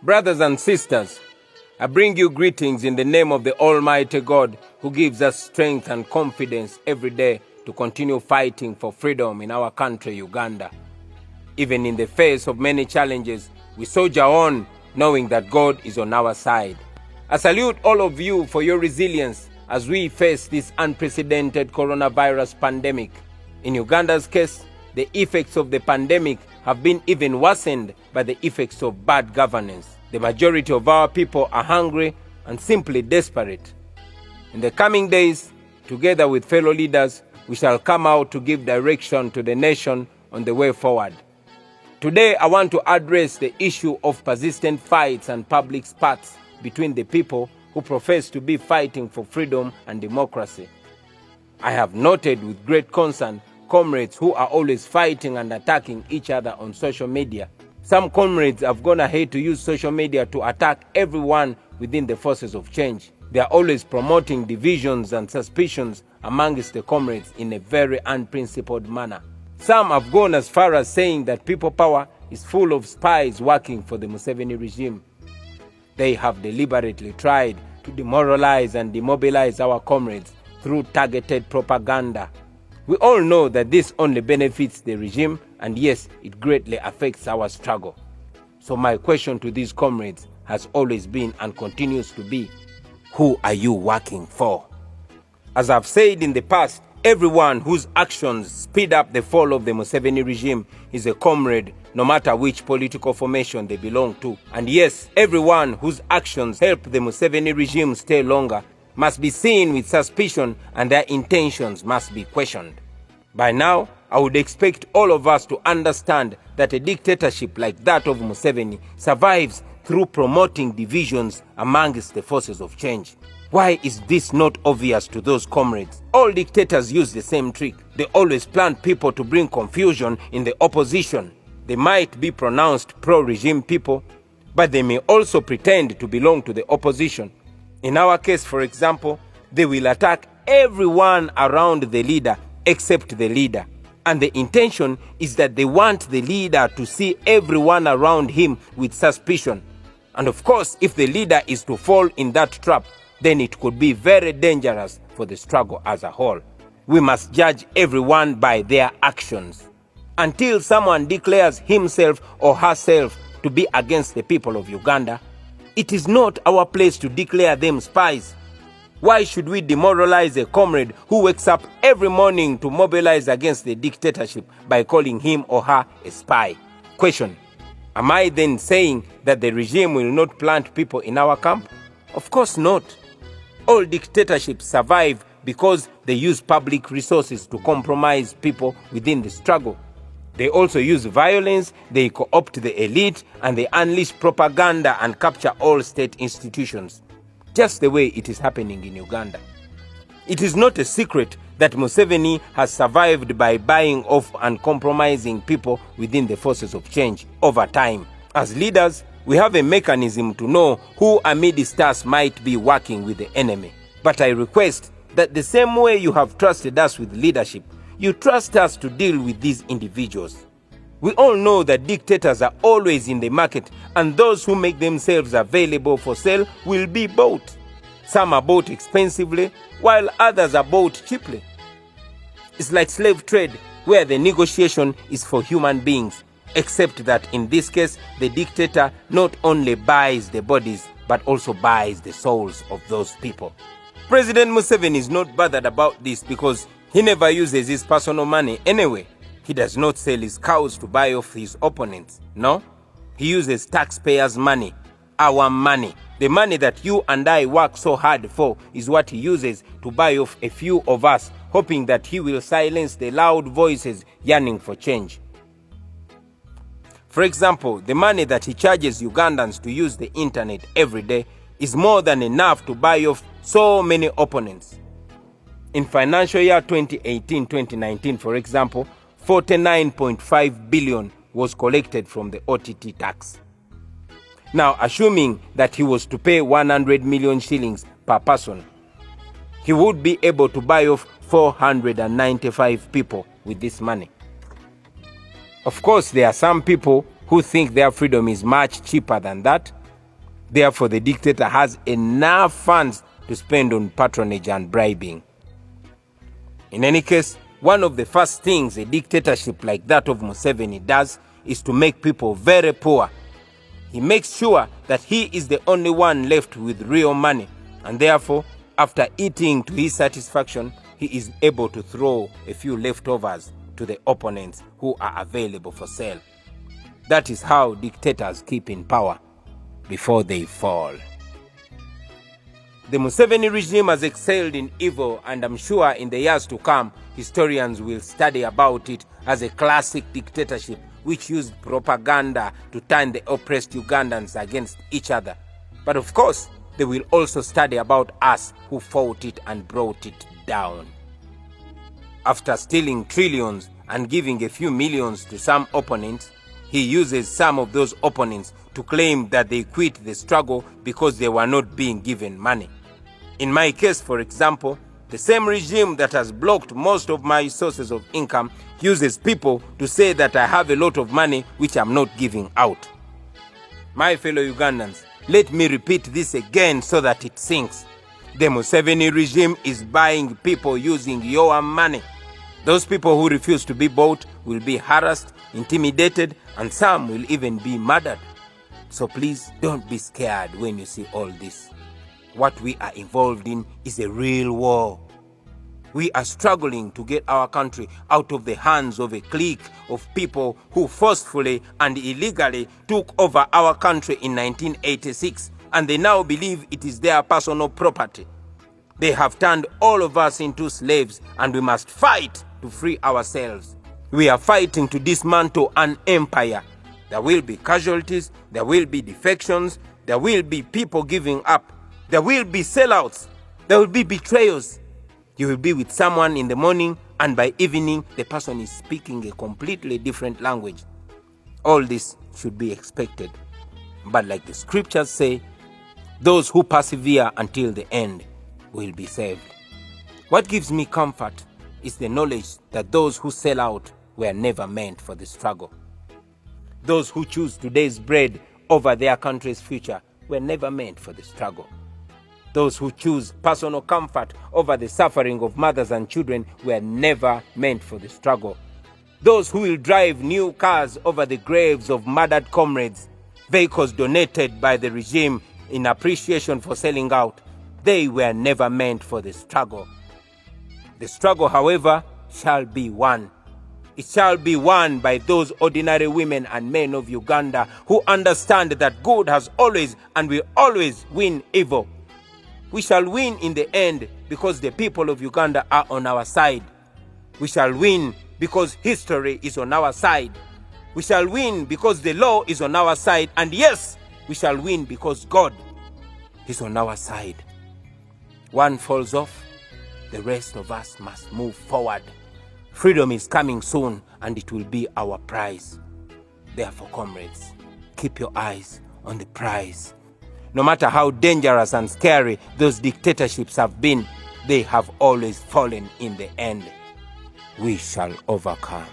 Brothers and sisters, I bring you greetings in the name of the Almighty God, who gives us strength and confidence every day to continue fighting for freedom in our country, Uganda. Even in the face of many challenges, we soldier on, knowing that God is on our side. I salute all of you for your resilience as we face this unprecedented coronavirus pandemic. In Uganda's case, the effects of the pandemic have been even worsened by the effects of bad governance. The majority of our people are hungry and simply desperate. In the coming days, together with fellow leaders, we shall come out to give direction to the nation on the way forward. Today, I want to address the issue of persistent fights and public spats between the people who profess to be fighting for freedom and democracy. I have noted with great concern comrades who are always fighting and attacking each other on social media. Some comrades have gone ahead to use social media to attack everyone within the forces of change. They are always promoting divisions and suspicions amongst the comrades in a very unprincipled manner. Some have gone as far as saying that people power is full of spies working for the Museveni regime. They have deliberately tried to demoralize and demobilize our comrades through targeted propaganda. We all know that this only benefits the regime, and yes, it greatly affects our struggle. So my question to these comrades has always been and continues to be, who are you working for? As I've said in the past, everyone whose actions speed up the fall of the Museveni regime is a comrade, no matter which political formation they belong to. And yes, everyone whose actions help the Museveni regime stay longer must be seen with suspicion, and their intentions must be questioned. By now, I would expect all of us to understand that a dictatorship like that of Museveni survives through promoting divisions amongst the forces of change. Why is this not obvious to those comrades? All dictators use the same trick. They always plant people to bring confusion in the opposition. They might be pronounced pro-regime people, but they may also pretend to belong to the opposition. In our case, for example, they will attack everyone around the leader except the leader. And the intention is that they want the leader to see everyone around him with suspicion. And of course, if the leader is to fall in that trap, then it could be very dangerous for the struggle as a whole. We must judge everyone by their actions. Until someone declares himself or herself to be against the people of Uganda, it is not our place to declare them spies. Why should we demoralize a comrade who wakes up every morning to mobilize against the dictatorship by calling him or her a spy? Question: am I then saying that the regime will not plant people in our camp? Of course not. All dictatorships survive because they use public resources to compromise people within the struggle. They also use violence, they co-opt the elite, and they unleash propaganda and capture all state institutions, just the way it is happening in Uganda. It is not a secret that Museveni has survived by buying off and compromising people within the forces of change over time. As leaders, we have a mechanism to know who amidst us might be working with the enemy. But I request that the same way you have trusted us with leadership, you trust us to deal with these individuals. We all know that dictators are always in the market, and those who make themselves available for sale will be bought. Some are bought expensively, while others are bought cheaply. It's like slave trade, where the negotiation is for human beings, except that in this case, the dictator not only buys the bodies, but also buys the souls of those people. President Museveni is not bothered about this because he never uses his personal money anyway. He does not sell his cows to buy off his opponents. No, he uses taxpayers' money, our money. The money that you and I work so hard for is what he uses to buy off a few of us, hoping that he will silence the loud voices yearning for change. For example, the money that he charges Ugandans to use the internet every day is more than enough to buy off so many opponents. In financial year 2018-2019, for example, 49.5 billion was collected from the OTT tax. Now, assuming that he was to pay 100 million shillings per person, he would be able to buy off 495 people with this money. Of course, there are some people who think their freedom is much cheaper than that, Therefore, the dictator has enough funds to spend on patronage and bribing. In any case, one of the first things a dictatorship like that of Museveni does is to make people very poor. He makes sure that he is the only one left with real money, and therefore, after eating to his satisfaction, he is able to throw a few leftovers to the opponents who are available for sale. That is how dictators keep in power before they fall. The Museveni regime has excelled in evil, and I'm sure in the years to come, historians will study about it as a classic dictatorship which used propaganda to turn the oppressed Ugandans against each other. But of course, they will also study about us who fought it and brought it down. After stealing trillions and giving a few millions to some opponents, he uses some of those opponents to claim that they quit the struggle because they were not being given money. In my case, for example, the same regime that has blocked most of my sources of income uses people to say that I have a lot of money which I'm not giving out. My fellow Ugandans, let me repeat this again so that it sinks. The Museveni regime is buying people using your money. Those people who refuse to be bought will be harassed, intimidated, and some will even be murdered. So please don't be scared when you see all this. What we are involved in is a real war. We are struggling to get our country out of the hands of a clique of people who forcefully and illegally took over our country in 1986, and they now believe it is their personal property. They have turned all of us into slaves, and we must fight to free ourselves. We are fighting to dismantle an empire. There will be casualties, there will be defections, there will be people giving up, there will be sellouts, there will be betrayals. You will be with someone in the morning, and by evening, the person is speaking a completely different language. All this should be expected. But like the scriptures say, those who persevere until the end will be saved. What gives me comfort is the knowledge that those who sell out were never meant for the struggle. Those who choose today's bread over their country's future were never meant for the struggle. Those who choose personal comfort over the suffering of mothers and children were never meant for the struggle. Those who will drive new cars over the graves of murdered comrades, vehicles donated by the regime in appreciation for selling out, they were never meant for the struggle. The struggle, however, shall be won. It shall be won by those ordinary women and men of Uganda who understand that good has always and will always win evil. We shall win in the end because the people of Uganda are on our side. We shall win because history is on our side. We shall win because the law is on our side. And yes, we shall win because God is on our side. One falls off, the rest of us must move forward. Freedom is coming soon, and it will be our prize. Therefore, comrades, keep your eyes on the prize. No matter how dangerous and scary those dictatorships have been, they have always fallen in the end. We shall overcome.